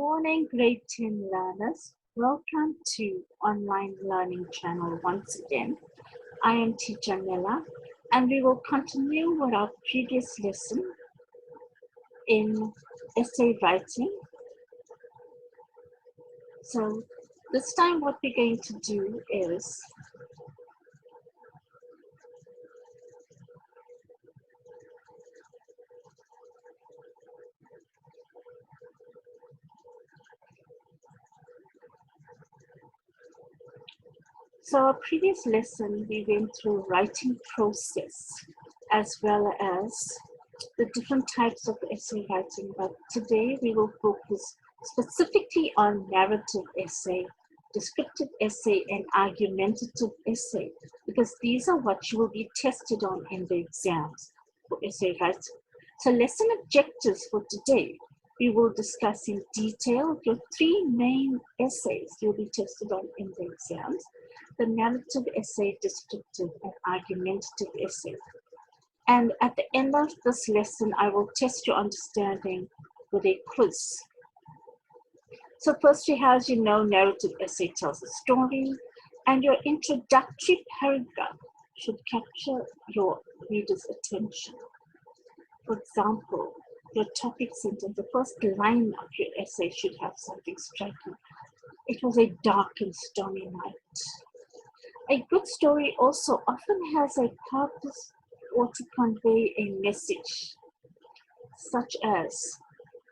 morning, grade 10 learners. Welcome to online learning channel once again. I am teacher Nella, and we will continue with our previous lesson in essay writing. So this time what we're going to do is our previous lesson, we went through writing process as well as the different types of essay writing, but today we will focus specifically on narrative essay, descriptive essay, and argumentative essay, because these are what you will be tested on in the exams for essay writing. So lesson objectives for today, we will discuss in detail your three main essays you'll be tested on in the exams: the narrative essay, descriptive, and argumentative essay. And at the end of this lesson, I will test your understanding with a quiz. So first we have, narrative essay tells a story, and your introductory paragraph should capture your reader's attention. For example, your topic sentence, the first line of your essay should have something striking. It was a dark and stormy night. A good story also often has a purpose or to convey a message, such as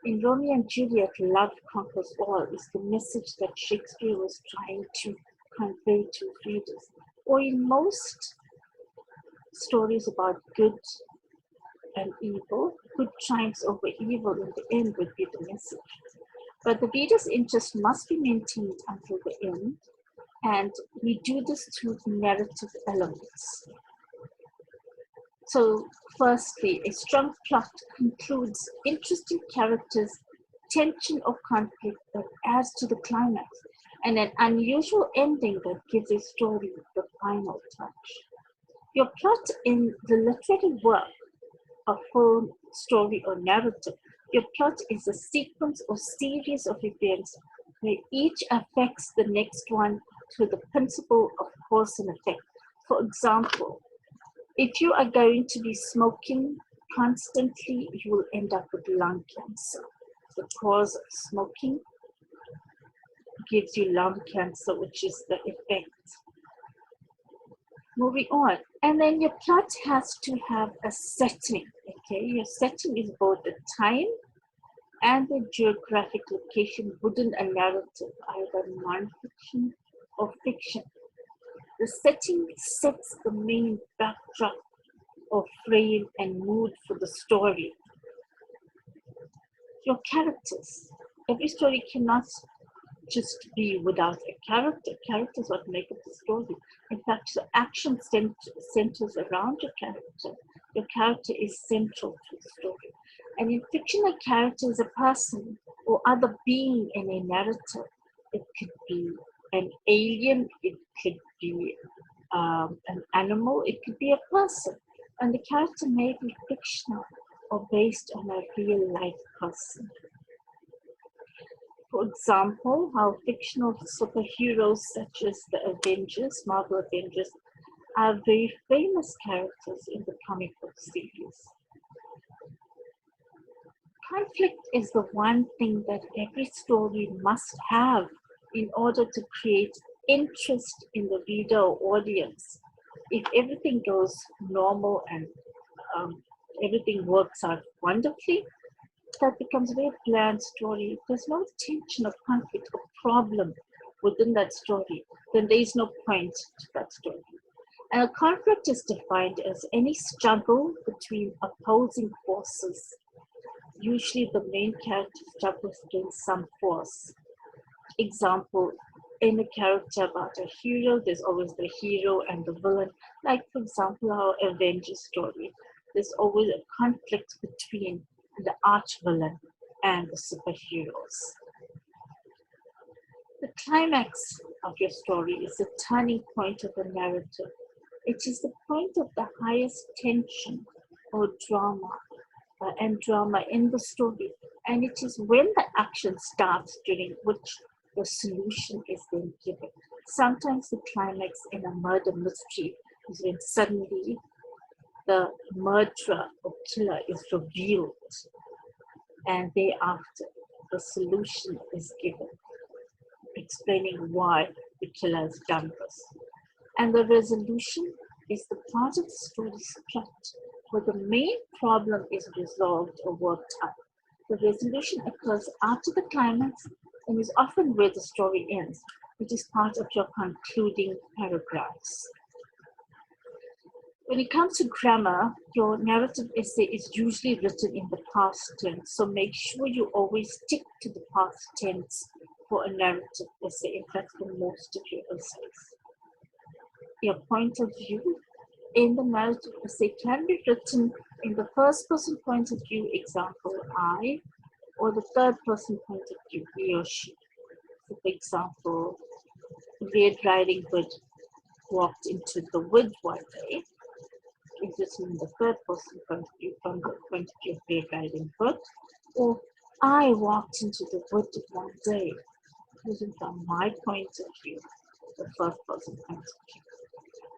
in Romeo and Juliet, love conquers all is the message that Shakespeare was trying to convey to readers. Or in most stories about good and evil, good triumphs over evil in the end would be the message. But the reader's interest must be maintained until the end, and we do this through narrative elements. So firstly, a strong plot concludes interesting characters, tension or conflict that adds to the climax, and an unusual ending that gives a story the final touch. Your plot in the literary work, a film, story, or narrative, your plot is a sequence or series of events where each affects the next one through the principle of cause and effect. For example, if you are going to be smoking constantly, you will end up with lung cancer. The cause of smoking gives you lung cancer, which is the effect. Moving on. And then your plot has to have a setting, okay? Your setting is both the time and the geographic location within a narrative, either non-fiction or fiction. The setting sets the main backdrop or frame and mood for the story. Your characters. Every story cannot just be without a character. Characters what make up the story. In fact, the action centers around your character. Your character is central to the story. And in fiction, a character is a person or other being in a narrative. It could be an alien, it could be an animal, it could be a person. And the character may be fictional or based on a real life person. For example, how fictional superheroes such as the Avengers, Marvel Avengers, are very famous characters in the comic book series. Conflict is the one thing that every story must have in order to create interest in the reader or audience. If everything goes normal and everything works out wonderfully, that becomes a very bland story. If there's no tension of conflict or problem within that story, then there is no point to that story. And a conflict is defined as any struggle between opposing forces. Usually the main character struggles against some force. Example, in a character about a hero, there's always the hero and the villain. Like, for example, our Avengers story. There's always a conflict between the arch-villain and the superheroes. The climax of your story is the turning point of the narrative. It is the point of the highest tension or drama and drama in the story. And it is when the action starts during which the solution is then given. Sometimes the climax in a murder mystery is when suddenly the murderer or killer is revealed, and thereafter the solution is given, explaining why the killer has done this. And the resolution is the part of the story's plot where the main problem is resolved or worked out. The resolution occurs after the climax and is often where the story ends. It is part of your concluding paragraphs. When it comes to grammar, your narrative essay is usually written in the past tense, so make sure you always stick to the past tense for a narrative essay, in fact, for most of your essays. Your point of view in the narrative essay can be written in the first person point of view, example, I, or the third person point of view, he or she. So, for example, Red Riding Hood walked into the wood one day. It's written in the third person point of view, from the point of view of Red Riding Hood. Or I walked into the wood one day, written from my point of view, the first person point of view.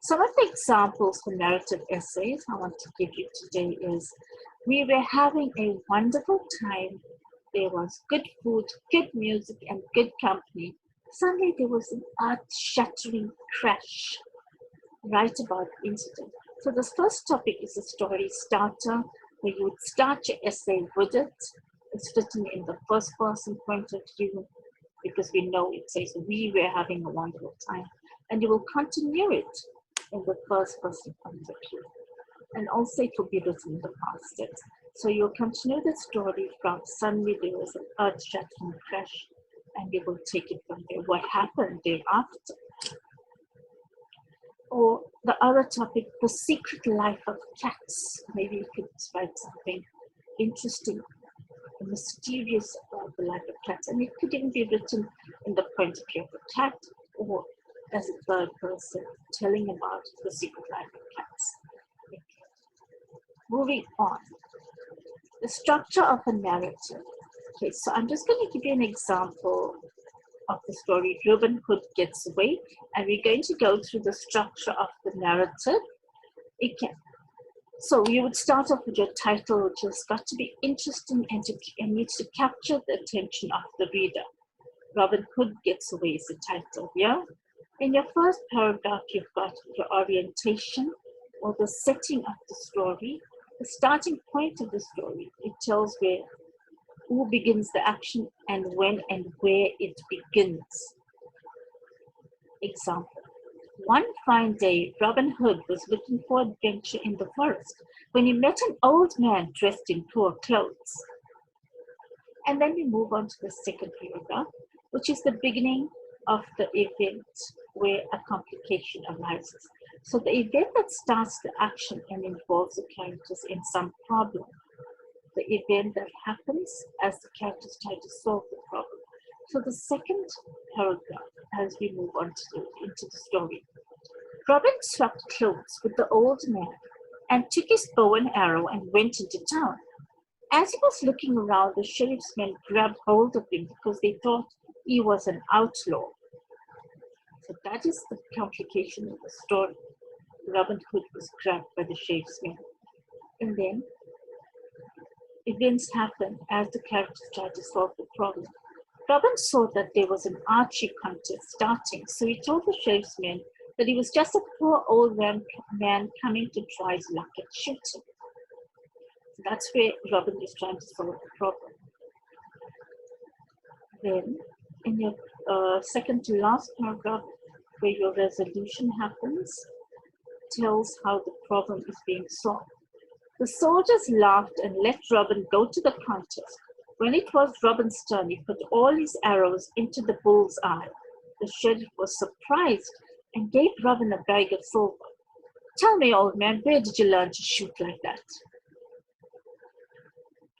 Some of the examples for narrative essays I want to give you today is, we were having a wonderful time. There was good food, good music, and good company. Suddenly there was an earth-shattering crash. Write about the incident. So this first topic is a story starter, where you would start your essay with it. It's written in the first person point of view, because we know it says we were having a wonderful time. And you will continue it in the first person point of view. And also it will be written in the past tense. So you'll continue the story from suddenly there was an earth-shattering crash, and you will take it from there. What happened thereafter? Or the other topic, the secret life of cats. Maybe you could write something interesting, mysterious about the life of cats. And it could even be written in the point of view of a cat, or as a third person telling about the secret life of cats. Okay. Moving on. The structure of a narrative. Okay, so I'm just going to give you an example of the story, Robin Hood Gets Away, and we're going to go through the structure of the narrative. Okay. So you would start off with your title, which has got to be interesting and needs to capture the attention of the reader. Robin Hood Gets Away is the title, yeah? In your first paragraph, you've got your orientation, or the setting of the story, the starting point of the story. It tells who begins the action and when and where it begins. Example. One fine day, Robin Hood was looking for adventure in the forest when he met an old man dressed in poor clothes. And then we move on to the second paragraph, which is the beginning of the event where a complication arises. So the event that starts the action and involves the characters in some problem. The event that happens as the characters try to solve the problem. So the second paragraph, as we move on into the story. Robin swapped clothes with the old man and took his bow and arrow and went into town. As he was looking around, the sheriff's men grabbed hold of him because they thought he was an outlaw. So that is the complication of the story. Robin Hood was grabbed by the sheriff's men. And then events happen as the characters try to solve the problem. Robin saw that there was an archery contest starting, so he told the sheriff's men that he was just a poor old man coming to try his luck at shooting. So that's where Robin is trying to solve the problem. Then, in your second to last paragraph, where your resolution happens, tells how the problem is being solved. The soldiers laughed and let Robin go to the contest. When it was Robin's turn, he put all his arrows into the bull's eye. The sheriff was surprised and gave Robin a bag of silver. Tell me, old man, where did you learn to shoot like that?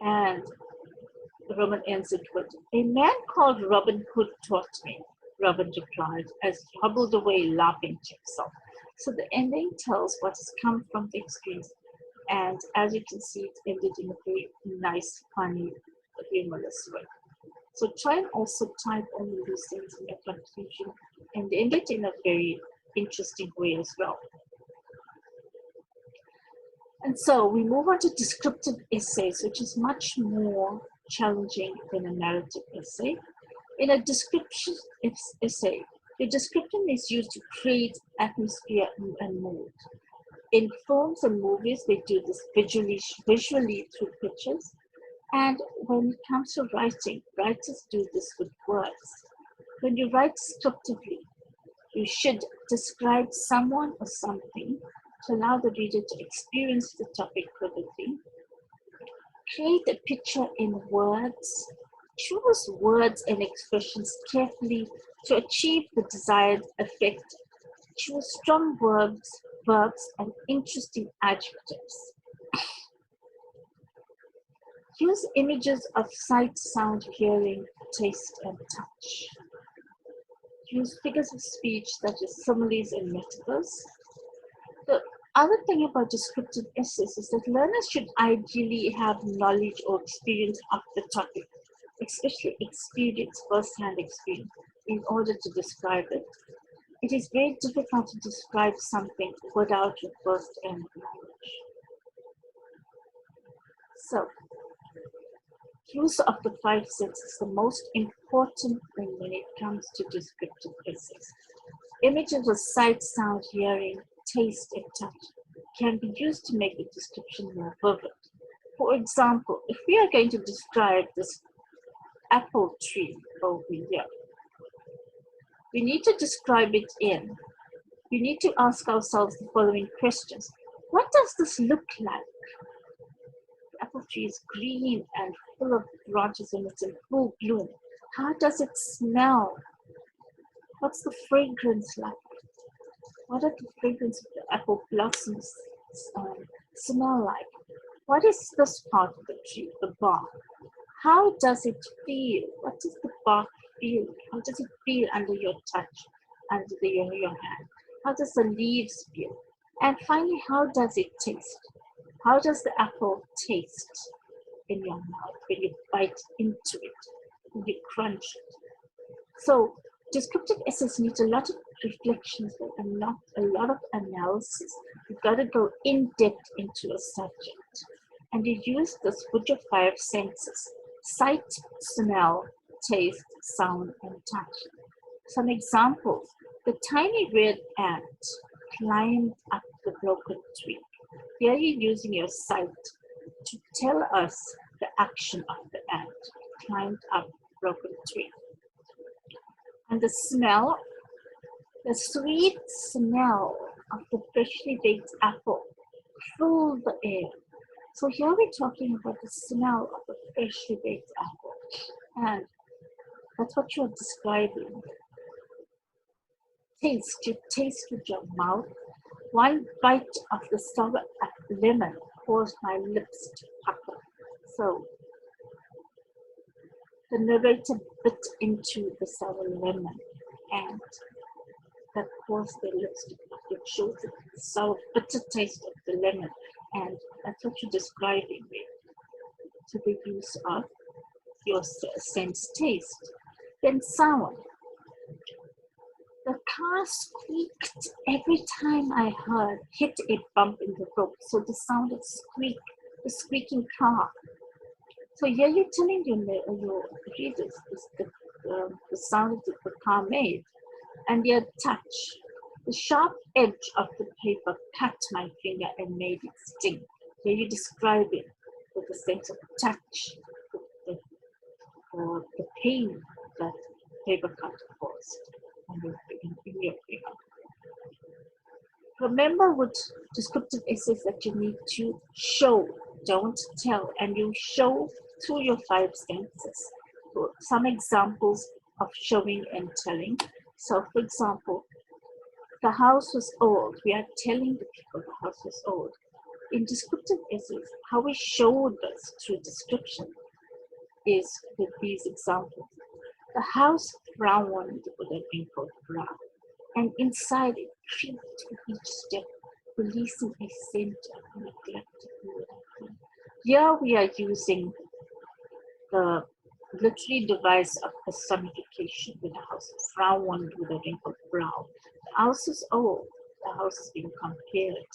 And Robin answered with, a man called Robin Hood taught me, Robin replied, as he hobbled away laughing to himself. So the ending tells what has come from the experience. And as you can see, it ended in a very nice, funny, humorous way. So try and also type all of these things in your conclusion and end it in a very interesting way as well. And so we move on to descriptive essays, which is much more challenging than a narrative essay. In a description essay, the description is used to create atmosphere and mood. In films and movies, they do this visually through pictures. And when it comes to writing, writers do this with words. When you write descriptively, you should describe someone or something to allow the reader to experience the topic vividly. Create a picture in words. Choose words and expressions carefully to achieve the desired effect. Choose strong verbs, and interesting adjectives. Use images of sight, sound, hearing, taste, and touch. Use figures of speech such as similes and metaphors. The other thing about descriptive essays is that learners should ideally have knowledge or experience of the topic, especially first-hand experience, in order to describe it. It is very difficult to describe something without your first-hand knowledge. So, use of the 5 senses is the most important thing when it comes to descriptive essays. Images of sight, sound, hearing, taste, and touch can be used to make the description more vivid. For example, if we are going to describe this apple tree over here, we need to describe it we need to ask ourselves the following questions. What does this look like? The apple tree is green and full of branches and it's in full bloom. How does it smell? What's the fragrance like? What are the fragrance of the apple blossoms smell like? What is this part of the tree, the bark? How does it feel? What does the bark feel? How does it feel under your touch, under your hand? How does the leaves feel? And finally, how does it taste? How does the apple taste in your mouth when you bite into it, when you crunch it? So descriptive essays need a lot of reflections and not a lot of analysis. You've got to go in depth into a subject. And you use this with your 5 senses: sight, smell, taste, sound, and touch. Some examples: the tiny red ant climbed up the broken twig. Here you're using your sight to tell us the action of the ant, climbed up broken twig. And the smell, the sweet smell of the freshly baked apple filled the air. So here we're talking about the smell of a freshly baked apple. And that's what you're describing. Taste, you taste with your mouth. One bite of the sour lemon caused my lips to pucker. So the narrator bit into the sour lemon and that caused their lips to pucker. It shows the sour, bitter taste of the lemon. And that's what you're describing with, to the use of your sense taste. Then sound. The car squeaked every time I hit a bump in the road. So the sound of squeak, the squeaking car. So here you're telling your readers the sound that the car made. And your touch. The sharp edge of the paper cut my finger and made it sting. Here you describe it with a sense of touch, the pain that paper cut caused on your finger. Remember with descriptive essays that you need to show, don't tell, and you show through your 5 senses. So some examples of showing and telling. So for example, the house was old. We are telling the people the house was old. In descriptive essays, how we show this through description is with these examples. The house brown would have been called brown. And inside it creaked with each step, releasing a scent of neglected Here we are using the literary device of personification with a house frowned with a wrinkled brow. The house is old. The house is being compared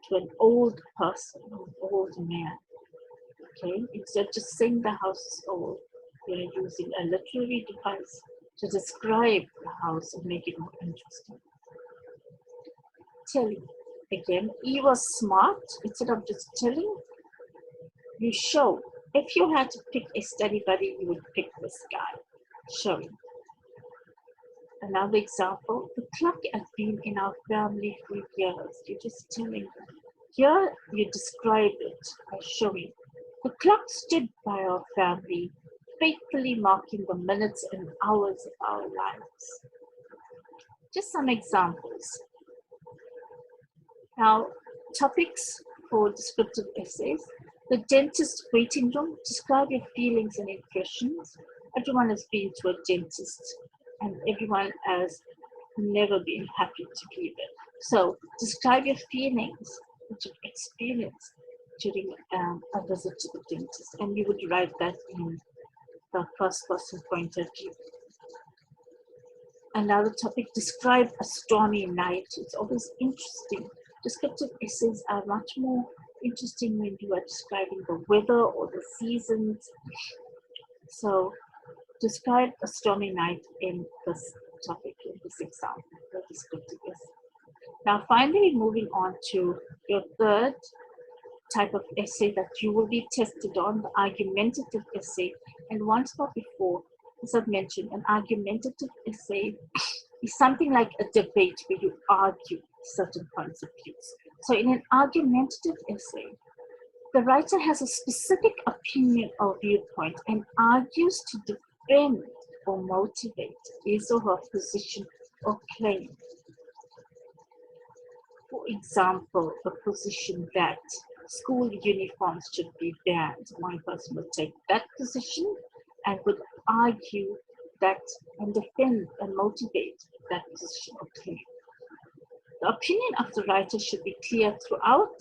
to an old person, an old man. Okay, instead of just saying the house is old, we are using a literary device to describe the house and make it more interesting. Telling. Again, E was smart. Instead of just telling, you show. If you had to pick a study buddy, you would pick this guy. Showing. Another example, the clock has been in our family for years. You're just telling them. Here you describe it by showing. The clock stood by our family, faithfully marking the minutes and hours of our lives. Just some examples. Now, topics for descriptive essays. The dentist waiting room. Describe your feelings and impressions. Everyone has been to a dentist and everyone has never been happy to be there. So describe your feelings that you've experienced during a visit to the dentist, and you would write that in the first person point of view. Another topic, describe a stormy night. It's always interesting. Descriptive essays are much more interesting when you are describing the weather or the seasons. So describe a stormy night in this topic, in this example, the descriptive essay. Now finally, moving on to your third type of essay that you will be tested on, the argumentative essay. And once more before, as I've mentioned, an argumentative essay is something like a debate where you argue certain points of view. So in an argumentative essay, the writer has a specific opinion or viewpoint and argues to defend or motivate his or her position or claim. For example, the position that school uniforms should be banned. One person would take that position and would argue that and defend and motivate that position or claim. The opinion of the writer should be clear throughout.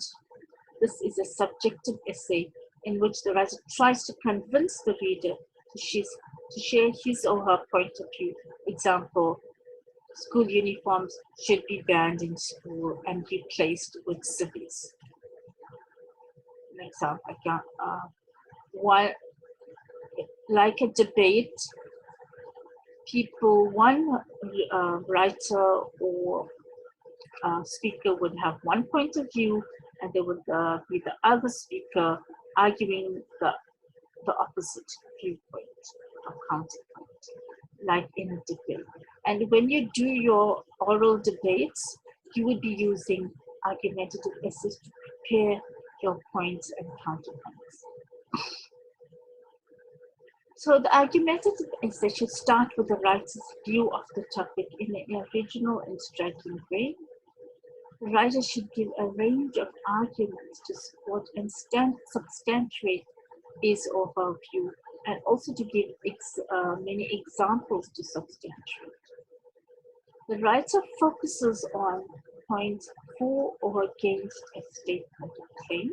This is a subjective essay in which the writer tries to convince the reader to share his or her point of view. Example, school uniforms should be banned in school and replaced with civvies. An example, like a debate, one writer or speaker would have one point of view, and there would be the other speaker arguing the opposite viewpoint or counterpoint, like in a debate. And when you do your oral debates, you would be using argumentative essays to prepare your points and counterpoints. So the argumentative essay should start with the writer's view of the topic in an original and striking way. The writer should give a range of arguments to support and substantiate his or her view, and also to give many examples to substantiate. The writer focuses on points for or against a statement or claim.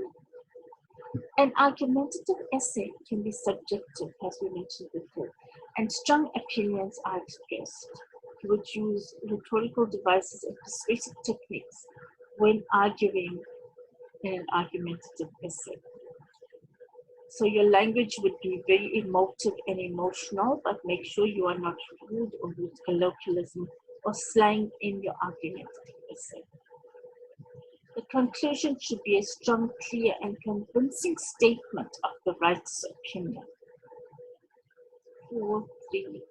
An argumentative essay can be subjective, as we mentioned before, and strong opinions are expressed. You would use rhetorical devices and persuasive techniques when arguing in an argumentative essay. So your language would be very emotive and emotional, but make sure you are not rude or use colloquialism or slang in your argumentative essay. The conclusion should be a strong, clear, and convincing statement of the writer's opinion. 4, 3.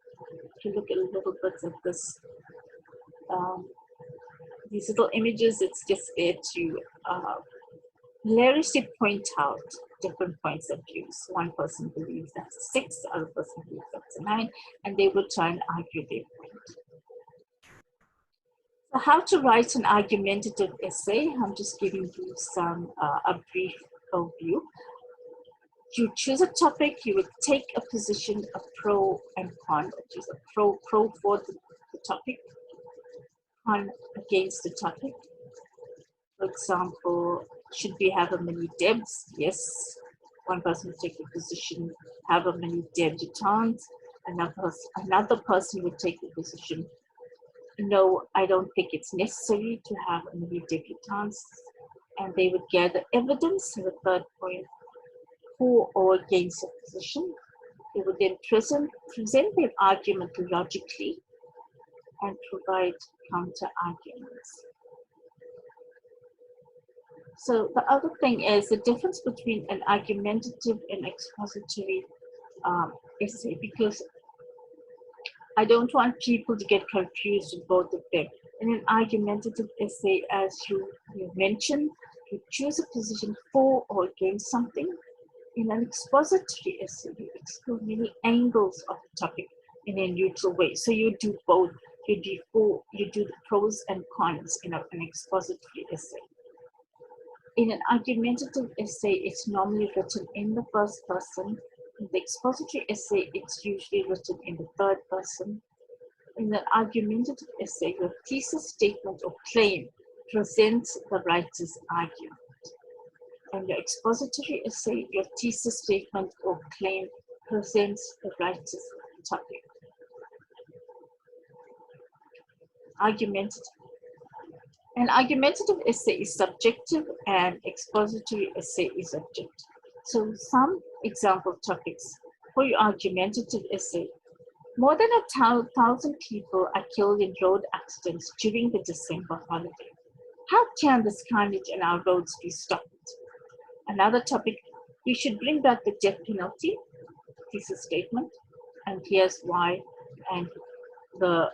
If you look at a little bit at this, these little images, it's just there to hilariously point out different points of views. One person believes that's 6, the other person believes that's 9, and they would try and argue their point. So how to write an argumentative essay? I'm just giving you a brief overview. You choose a topic, you would take a position, a pro and con, which is a pro for the topic, con against the topic. For example, should we have a mini Debs? Yes. One person would take the position, however many debutantes. Another person would take the position, no, I don't think it's necessary to have many debutantes. And they would gather evidence in the third point for or against a position. They would then present their argument logically and provide counter arguments. So the other thing is the difference between an argumentative and expository essay, because I don't want people to get confused with both of them. In an argumentative essay, as you mentioned, you choose a position for or against something. In an expository essay, you explore many angles of the topic in a neutral way. So you do both. You do the pros and cons in an expository essay. In an argumentative essay, it's normally written in the first person. In the expository essay, it's usually written in the third person. In an argumentative essay, your thesis statement or claim presents the writer's argument. In your expository essay, your thesis statement or claim presents the writer's topic. Argumentative. An argumentative essay is subjective and expository essay is objective. So some example topics for your argumentative essay. More than 1,000 people are killed in road accidents during the December holiday. How can this carnage in our roads be stopped? Another topic, we should bring back the death penalty, thesis statement, and here's why. And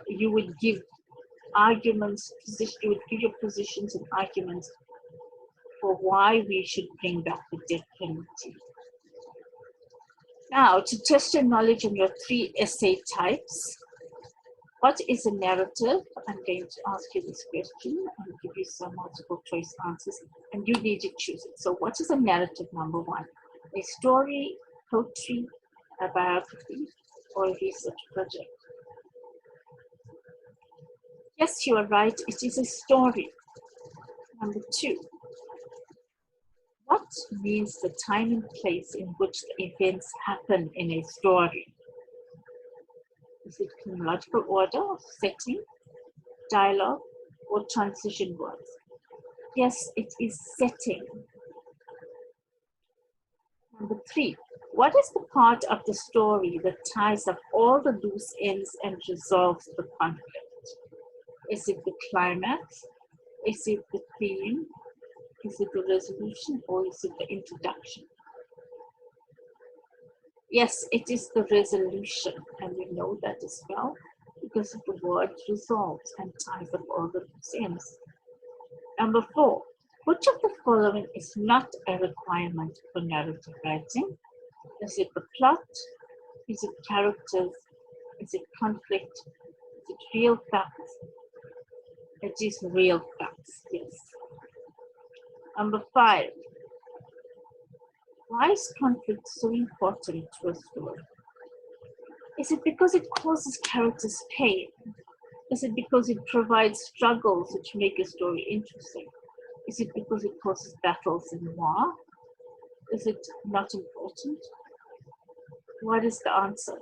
you would give arguments, you would give your positions and arguments for why we should bring back the death penalty. Now, to test your knowledge on your 3 essay types, what is a narrative? I'm going to ask you this question and give you some multiple choice answers, and you need to choose it. So what is a narrative, number 1? A story, poetry, a biography, or a research project? Yes, you are right, it is a story. Number 2, what means the time and place in which the events happen in a story? Is it chronological order, setting, dialogue, or transition words? Yes, it is setting. Number 3, what is the part of the story that ties up all the loose ends and resolves the conflict? Is it the climax? Is it the theme? Is it the resolution, or is it the introduction? Yes, it is the resolution, and we know that as well because of the word resolves and ties up all the loose ends. Number 4, which of the following is not a requirement for narrative writing? Is it the plot? Is it characters? Is it conflict? Is it real facts? It is real facts, yes. Number 5, why is conflict so important to a story? Is it because it causes characters pain? Is it because it provides struggles which make a story interesting? Is it because it causes battles and war? Is it not important? What is the answer?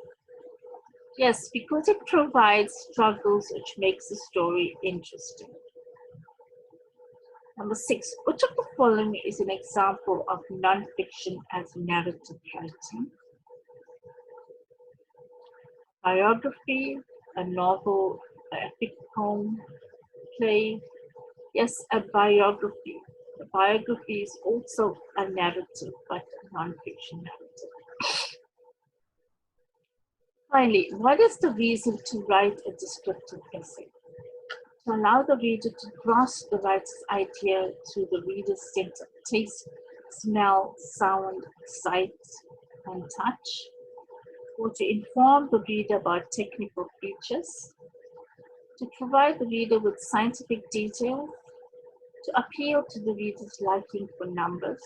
Yes, because it provides struggles which makes the story interesting. Number 6, which of the following is an example of non-fiction as narrative writing? Biography, a novel, an epic poem, play. Yes, a biography. A biography is also a narrative, but a non-fiction narrative. Finally, what is the reason to write a descriptive essay? To allow the reader to grasp the writer's idea through the reader's sense of taste, smell, sound, sight, and touch, or to inform the reader about technical features, to provide the reader with scientific details, to appeal to the reader's liking for numbers.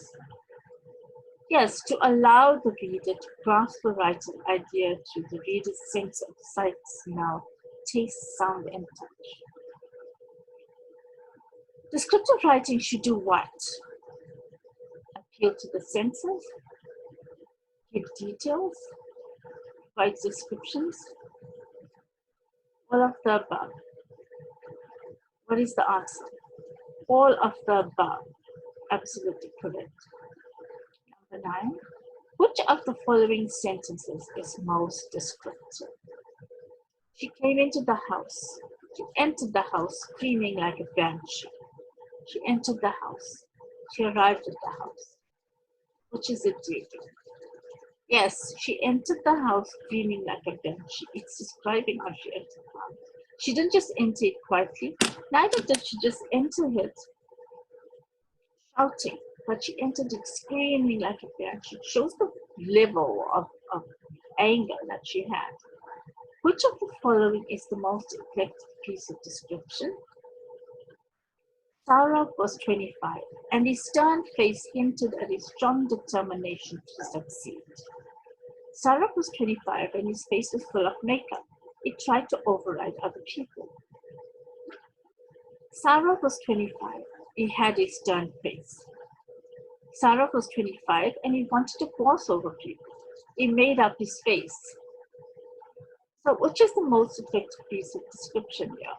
Yes, to allow the reader to grasp the writer's idea through the reader's sense of sight, smell, taste, sound, and touch. Descriptive writing should do what? Appeal to the senses, give details, write descriptions, all of the above. What is the answer? All of the above. Absolutely correct. Number 9. Which of the following sentences is most descriptive? She came into the house. She entered the house screaming like a banshee. She entered the house. She arrived at the house. Which is it, Jacob? Yes, she entered the house screaming like a banshee. It's describing how she entered the house. She didn't just enter it quietly. Neither did she just enter it shouting, but she entered it screaming like a banshee. It shows the level of anger that she had. Which of the following is the most effective piece of description? Saurabh was 25, and his stern face hinted at his strong determination to succeed. Saurabh was 25, and his face was full of makeup. He tried to override other people. Saurabh was 25. He had a stern face. Saurabh was 25, and he wanted to boss over people. He made up his face. So which is the most effective piece of description here?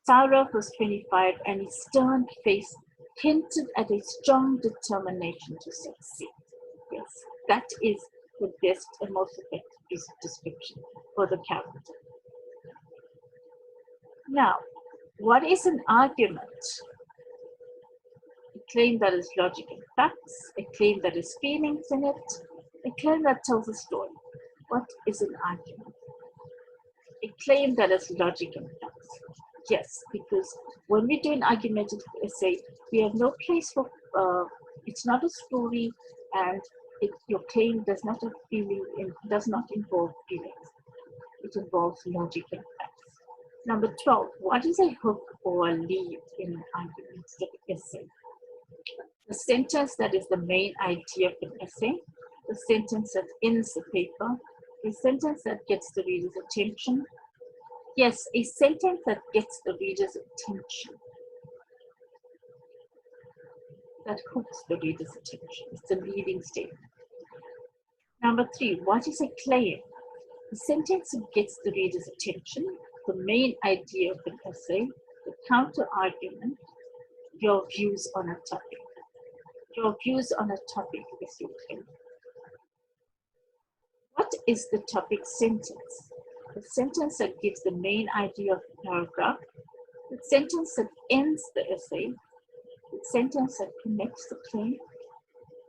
Saurabh was 25, and his stern face hinted at a strong determination to succeed. Yes, that is the best and most effective piece of description for the character. Now, what is an argument? A claim that is logic and facts, a claim that has feelings in it, a claim that tells a story. What is an argument? A claim that has logic and facts. Yes, because when we do an argumentative essay, we have no place for, it's not a story, and your claim does not have feeling, it does not involve feelings. It involves logic and facts. Number 12, what is a hook or a lead in an argumentative essay? The sentence that is the main idea of an essay, the sentence that ends the paper, a sentence that gets the reader's attention. Yes, a sentence that gets the reader's attention, that hooks the reader's attention. It's a leading statement. Number 3, what is a claim? The sentence that gets the reader's attention, the main idea of an essay, the counter-argument, your views on a topic. Your views on a topic is your claim. What is the topic sentence? The sentence that gives the main idea of the paragraph, the sentence that ends the essay, the sentence that connects the claim,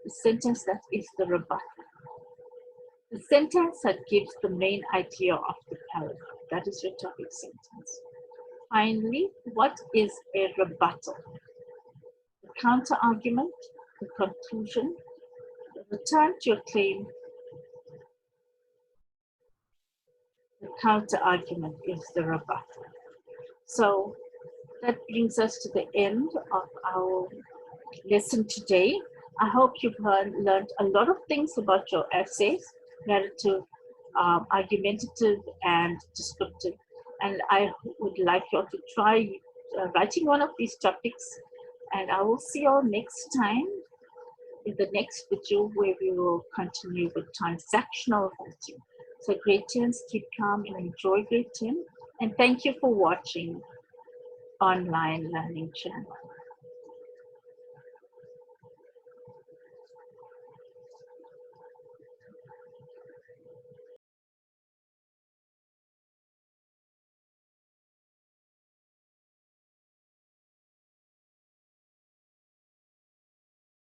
the sentence that is the rebuttal. The sentence that gives the main idea of the paragraph, that is your topic sentence. Finally, what is a rebuttal? The counter-argument, the conclusion, the return to your claim. The counter-argument is the rebuttal. So that brings us to the end of our lesson today. I hope you've learned a lot of things about your essays, narrative, argumentative, and descriptive. And I would like you all to try writing one of these topics. And I will see you all next time in the next video, where we will continue with transactional writing. So grade 10s, keep calm and enjoy grade 10. And thank you for watching Online Learning Channel.